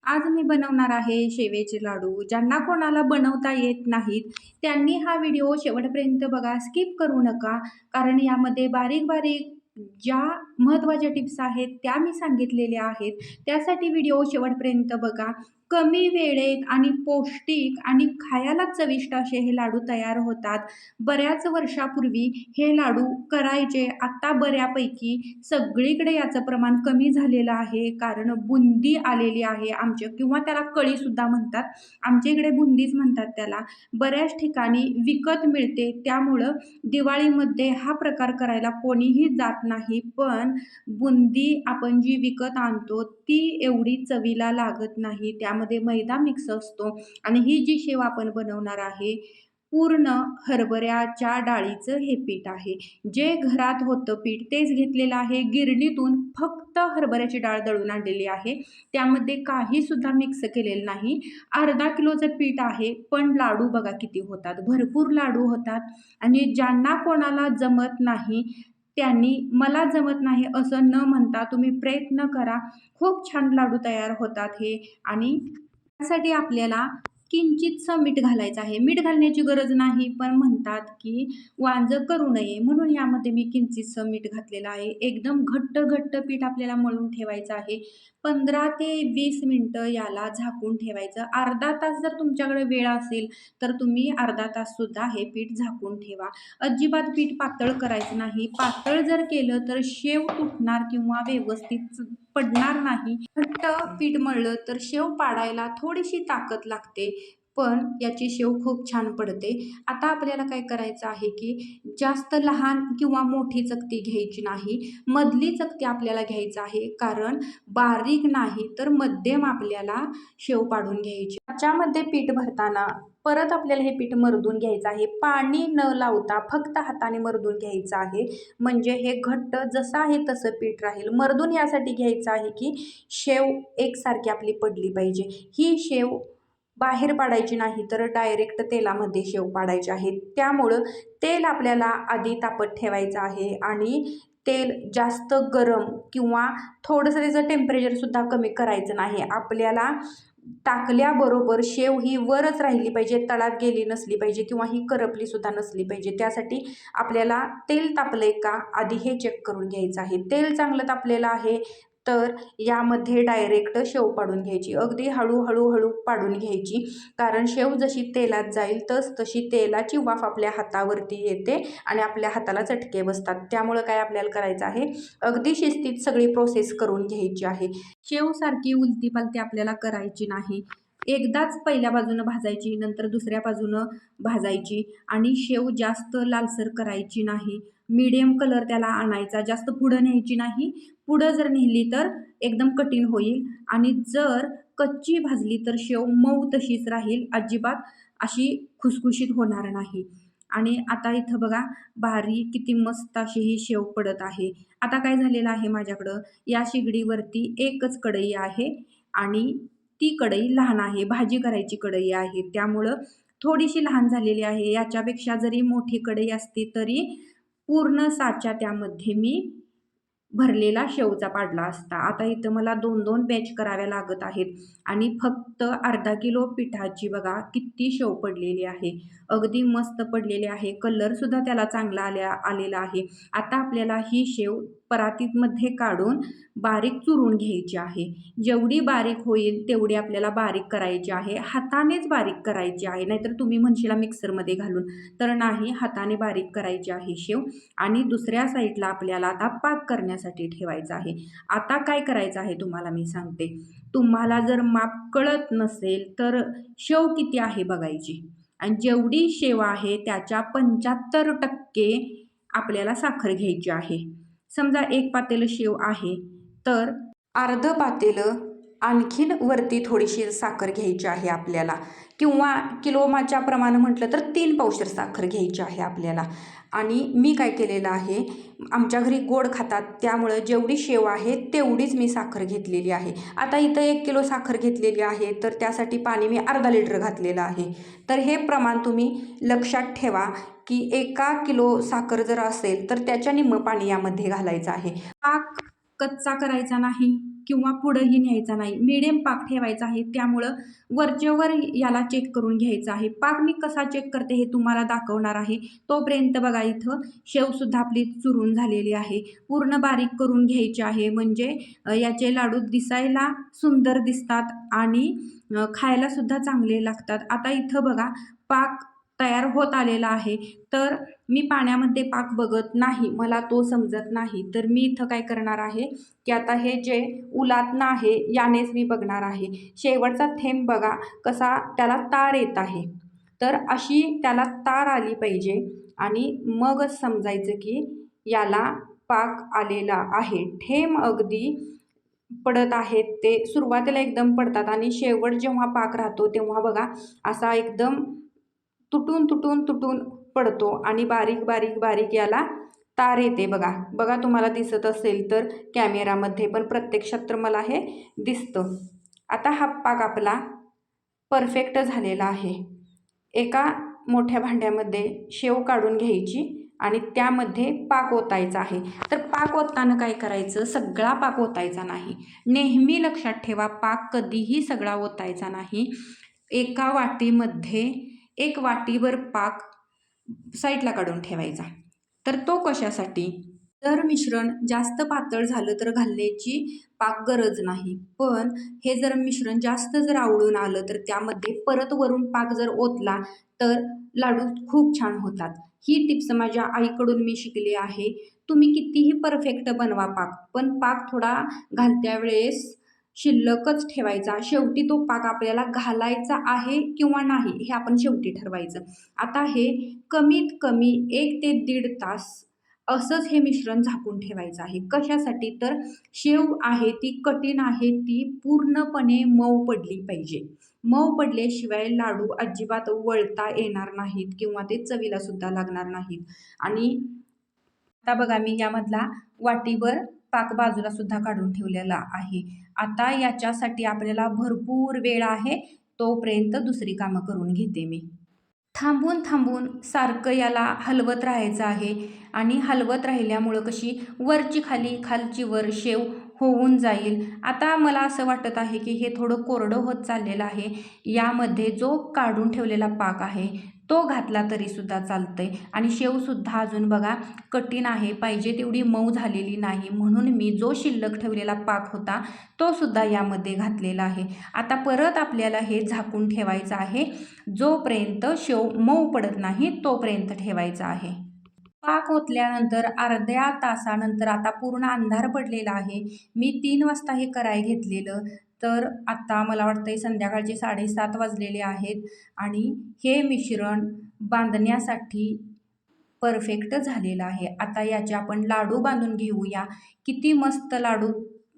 आज मी बनवणार आहे शेवेचे लाडू. ज्यांना कोणाला बनवता येत नाहीत, त्यांनी हा व्हिडिओ शेवटपर्यंत बघा, स्किप करू नका. कारण यामध्ये बारीक-बारीक ज्या महत्त्वाच्या टिप्स आहेत, त्या मी सांगितलेल्या आहेत. त्यासाठी व्हिडिओ शेवटपर्यंत बघा. कमी वेळेत आणि पौष्टिक आणि खायला चविष्ट असे हे लाडू तयार होतात. बऱ्याच वर्षापूर्वी हे लाडू करायचे. आता बऱ्यापैकी सगळीकडे याचं प्रमाण कमी झालेलं आहे, कारण बुंदी आलेली आहे आमच्या किंवा त्याला कळीसुद्धा म्हणतात. आमच्या इकडे बुंदीच म्हणतात त्याला. बऱ्याच ठिकाणी विकत मिळते, त्यामुळं दिवाळीमध्ये हा प्रकार करायला कोणीही जात नाही. पण बुंदी आपण जी विकत आणतो ती एवढी चवीला लागत नाही. त्यामध्ये मैदा मिक्स असतो आणि ही जी शेव आपण बनवणार आहे, पूर्ण हरभऱ्याच्या डाळीचं हे पीठ आहे. जे घरात होतं पीठ तेच घेतलेलं आहे. गिरणीतून फक्त हरभऱ्याची डाळ दळून आणलेली आहे. त्यामध्ये काहीसुद्धा मिक्स केलेलं नाही. अर्धा किलोचं पीठ आहे, पण लाडू बघा किती होतात. भरपूर लाडू होतात आणि ज्यांना कोणाला जमत नाही, त्यांनी मला जमत नाही असं न म्हणता तुम्ही प्रयत्न करा. खूप छान लाडू तयार होतात हे. आणि त्यासाठी आपल्याला किंचितसं मीठ घालायचं आहे. मीठ घालण्याची गरज नाही, पण म्हणतात की वांजं करू नये म्हणून यामध्ये मी किंचितसं मीठ घातलेलं आहे. एकदम घट्ट पीठ आपल्याला मळून ठेवायचं आहे. 15 ते 20 मिनिटं याला झाकून ठेवायचं. अर्धा तास जर तुमच्याकडे वेळ असेल तर तुम्ही अर्धा ताससुद्धा हे पीठ झाकून ठेवा. अजिबात पीठ पातळ करायचं नाही. पातळ जर केलं तर शेव तुटणार किंवा व्यवस्थित पडणार नाही. घट्ट पीठ मळलं तर शेव पाडायला थोडीशी ताकद लागते, पण याची शेव खूप छान पडते. आता आपल्याला काय करायचं आहे की जास्त लहान किंवा मोठी चकती घ्यायची नाही. मधली चकती आपल्याला घ्यायचं आहे, कारण बारीक नाही तर मध्यम आपल्याला शेव पाडून घ्यायची. त्याच्यामध्ये पीठ भरताना परत आपल्याला हे पीठ मर्दून घ्यायचं आहे. पाणी न लावता फक्त हाताने मर्दून घ्यायचं आहे. म्हणजे हे घट्ट जसं आहे तसं पीठ राहील. मर्दून यासाठी घ्यायचं आहे की शेव एकसारखी आपली पडली पाहिजे. ही शेव बाहेर पाडायची नाही, तर डायरेक्ट तेलामध्ये शेव पाडायची आहे. त्यामुळं तेल आपल्याला आधी तापत ठेवायचं आहे आणि तेल जास्त गरम किंवा थोडंसं त्याचं टेम्परेचरसुद्धा कमी करायचं नाही. आपल्याला टाकल्याबरोबर शेव ही वरच राहिली पाहिजे, तळात गेली नसली पाहिजे किंवा ही करपलीसुद्धा नसली पाहिजे. त्यासाठी आपल्याला तेल तापलंय का आधी हे चेक करून घ्यायचं आहे. तेल चांगलं तापलेलं आहे तर यामध्ये डायरेक्ट शेव पाडून घ्यायची. अगदी हळू पाडून घ्यायची, कारण शेव जशी तेलात जाईल तशी तेलाची वाफ आपल्या हातावरती येते आणि आपल्या हाताला चटके बसतात. त्यामुळं काय आपल्याला करायचं आहे, अगदी शिस्तीत सगळी प्रोसेस करून घ्यायची आहे. शेवसारखी उलती-पालती आपल्याला करायची नाही. एकदाच पहिल्या बाजूनं भाजायची, नंतर दुसऱ्या बाजूनं भाजायची आणि शेव जास्त लालसर करायची नाही. मीडियम कलर त्याला आणायचा, जास्त पुढं न्यायची नाही. पुढं जर नेली तर एकदम कठीण होईल आणि जर कच्ची भाजली तर शेव मऊ तशीच राहील, अजिबात अशी खुसखुशीत होणार नाही. आणि आता इथं बघा बारीक किती मस्त अशी ही शेव पडत आहे. आता काय झालेलं आहे, माझ्याकडं या शेगडीवरती एकच कढई आहे आणि ती कढई लहान आहे. भाजी करायची कढई आहे, त्यामुळं थोडीशी लहान झालेली आहे. याच्यापेक्षा जरी मोठी कढई असती तरी पूर्ण साचा त्यामध्ये मी भरलेला शेवचा पाडला असता. आता इथं मला 2-2 बॅच कराव्या लागत आहेत आणि फक्त अर्धा किलो पिठाची बघा किती शेव पडलेली आहे. अगदी मस्त पडलेली आहे. कलरसुद्धा त्याला चांगला आलेला आहे. आता आपल्याला ही शेव परातीमध्ये काढून बारीक चुरून घ्यायची आहे. जेवढी बारीक होईल तेवढी आपल्याला बारीक करायची आहे. हातानेच बारीक करायची आहे, नाहीतर तुम्ही म्हणशीला मिक्सरमध्ये घालून, तर नाही, हाताने बारीक करायची आहे शेव. आणि दुसऱ्या साईडला आपल्याला आता पाक करण्यासाठी ठेवायचं आहे. आता काय करायचं आहे तुम्हाला मी सांगते. तुम्हाला जर माप कळत नसेल तर शेव किती आहे बघायची आणि जेवढी शेव आहे त्याच्या 75% आपल्याला साखर घ्यायची आहे. समजा 1 पातेलं शेव आहे तर अर्धं पातेलं आणखीन वरती थोडीशी साखर घ्यायची आहे आपल्याला, किंवा किलोच्या प्रमाणे म्हटलं तर 3 पावशेर साखर घ्यायची आहे आपल्याला. आणि मी काय केलेलं आहे, आमच्या घरी गोड खातात त्यामुळं जेवढी शेव आहे तेवढीच मी साखर घेतलेली आहे. आता इथं 1 किलो साखर घेतलेली आहे तर त्यासाठी पाणी मी अर्धा लिटर घातलेलं आहे. तर हे प्रमाण तुम्ही लक्षात ठेवा की 1 किलो साखर जर असेल तर त्याच्या निम्मं पाणी यामध्ये घालायचं आहे. पाक कच्चा करायचा नाही किंवा पुढंही न्यायचा नाही, मीडियम पाक ठेवायचा आहे. त्यामुळं वरच्यावर याला चेक करून घ्यायचं आहे. पाक मी कसा चेक करते हे तुम्हाला दाखवणार आहे. तोपर्यंत बघा इथं शेवसुद्धा आपली चुरून झालेली आहे. पूर्ण बारीक करून घ्यायची आहे, म्हणजे याचे लाडू दिसायला सुंदर दिसतात आणि खायलासुद्धा चांगले लागतात. आता इथं बघा पाक तयार होत आलेला आहे. तर मी पाण्यामध्ये पाक बघत नाही, मला तो समजत नाही. तर मी इथं काय करणार आहे की आता हे जे उलातनं आहे यानेच मी बघणार आहे. शेवटचा थेंब बघा कसा त्याला तार येत आहे. तर अशी त्याला तार आली पाहिजे आणि मगच समजायचं की याला पाक आलेला आहे. थेंब अगदी पडत आहेत, ते सुरुवातीला एकदम पडतात आणि शेवट जेव्हा पाक राहतो तेव्हा बघा असा एकदम तुटून तुटून तुटून पडतो आणि बारीक बारीक बारीक याला तार येते बघा. बघा तुम्हाला दिसत असेल तर कॅमेरामध्ये, पण प्रत्यक्षात तर मला हे दिसतं. आता हा पाक आपला परफेक्ट झालेला आहे. एका मोठ्या भांड्यामध्ये शेव काढून घ्यायची आणि त्यामध्ये पाक ओतायचा आहे. तर पाक ओतताना काय करायचं, सगळा पाक ओतायचा नाही. नेहमी लक्षात ठेवा, पाक कधीही सगळा ओतायचा नाही. एका वाटीमध्ये 1 वाटीभर पाक साईडला काढून ठेवायचा. तर तो कशासाठी, जर मिश्रण जास्त पातळ झालं तर घालण्याची पाक गरज नाही. पण हे जर मिश्रण जास्त जर आवळून आलं तर त्यामध्ये परत वरून पाक जर ओतला तर लाडू खूप छान होतात. ही टिप्स माझ्या आईकडून मी शिकली आहे. तुम्ही कितीही परफेक्ट बनवा पाक, पण पाक थोडा घालत्या वेळेस शिल्लकच ठेवायचा. शेवटी तो पाक आपल्याला घालायचा आहे किंवा नाही हे आपण शेवटी ठरवायचं. आता हे कमीत कमी 1 ते 1.5 तास असंच हे मिश्रण झाकून ठेवायचं आहे. कशासाठी, तर शेव आहे ती कठीण आहे, ती पूर्णपणे मऊ पडली पाहिजे. मऊ पडल्याशिवाय लाडू अजिबात वळता येणार नाहीत किंवा ते चवीला सुद्धा लागणार नाहीत. आणि आता बघा मी यामधला वाटीभर पाक बाजूला सुद्धा काढून ठेवलेला आहे. आता याच्यासाठी आपल्याला भरपूर वेळ आहे, तोपर्यंत दुसरी कामं करून घेते मी. थांबून थांबून सारखं याला हलवत राहायचं आहे आणि हलवत राहिल्यामुळं कशी वरची खाली खालची वर शेव होऊन जाईल. आता मला असं वाटत आहे की हे थोडं कोरडं होत चाललेलं आहे. यामध्ये जो काढून ठेवलेला पाक आहे तो घातला तरीसुद्धा चालतंय आणि शेवसुद्धा अजून बघा कठीण आहे, पाहिजे तेवढी मऊ झालेली नाही. म्हणून मी जो शिल्लक ठेवलेला पाक होता तो सुद्धा यामध्ये घातलेला आहे. आता परत आपल्याला हे झाकून ठेवायचं आहे. जोपर्यंत शेव मऊ पडत नाही तोपर्यंत ठेवायचा आहे. पाक ओतल्यानंतर अर्ध्या तासानंतर आता पूर्ण अंधार पडलेला आहे. मी 3 वाजता हे कराय घेतलेलं. तर आता मला वाटतंय संध्याकाळचे 7:30 वाजलेले आहेत आणि हे मिश्रण बांधण्यासाठी परफेक्ट झालेलं आहे. आता याचे आपण लाडू बांधून घेऊया. किती मस्त लाडू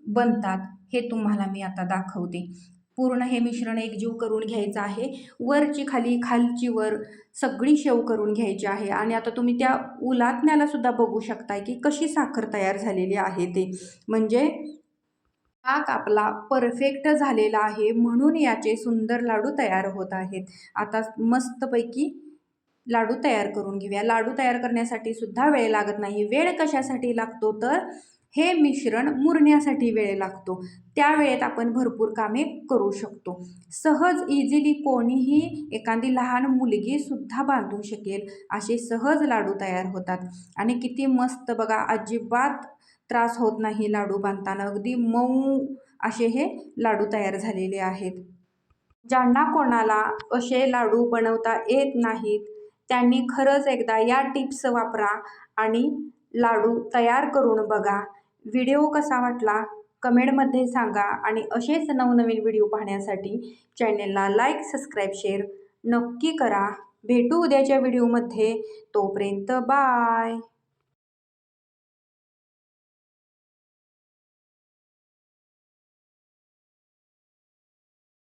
बनतात हे तुम्हाला मी आता दाखवते. पूर्ण हे मिश्रण एकजीव करून घ्यायचं आहे. वरची खाली, खालची वर सगळी शेव करून घ्यायची आहे. आणि आता तुम्ही त्या उलातण्याला सुद्धा बघू शकताय की कशी साखर तयार झालेली आहे ते. म्हणजे पाक आपला परफेक्ट झालेला आहे, म्हणून याचे सुंदर लाडू तयार होत आहेत. आता मस्तपैकी लाडू तयार करून घेऊया. लाडू तयार करण्यासाठी सुद्धा वेळ लागत नाही. वेळ कशासाठी लागतो, तर हे मिश्रण मुरण्यासाठी वेळ लागतो. त्या वेळेत आपण भरपूर कामे करू शकतो. सहज इझिली कोणीही, एखादी लहान मुलगीसुद्धा बांधू शकेल असे सहज लाडू तयार होतात. आणि किती मस्त बघा, अजिबात त्रास होत नाही लाडू बांधताना. अगदी मऊ असे हे लाडू तयार झालेले आहेत. ज्यांना कोणाला असे लाडू बनवता येत नाहीत त्यांनी खरंच एकदा या टिप्स वापरा आणि लाडू तयार करून बघा. व्हिडिओ कसा वाटला कमेंटमध्ये सांगा आणि असेच नवनवीन व्हिडिओ पाहण्यासाठी चॅनेलला लाईक, सबस्क्राईब, शेअर नक्की करा. भेटू उद्याच्या व्हिडिओमध्ये. तोपर्यंत बाय.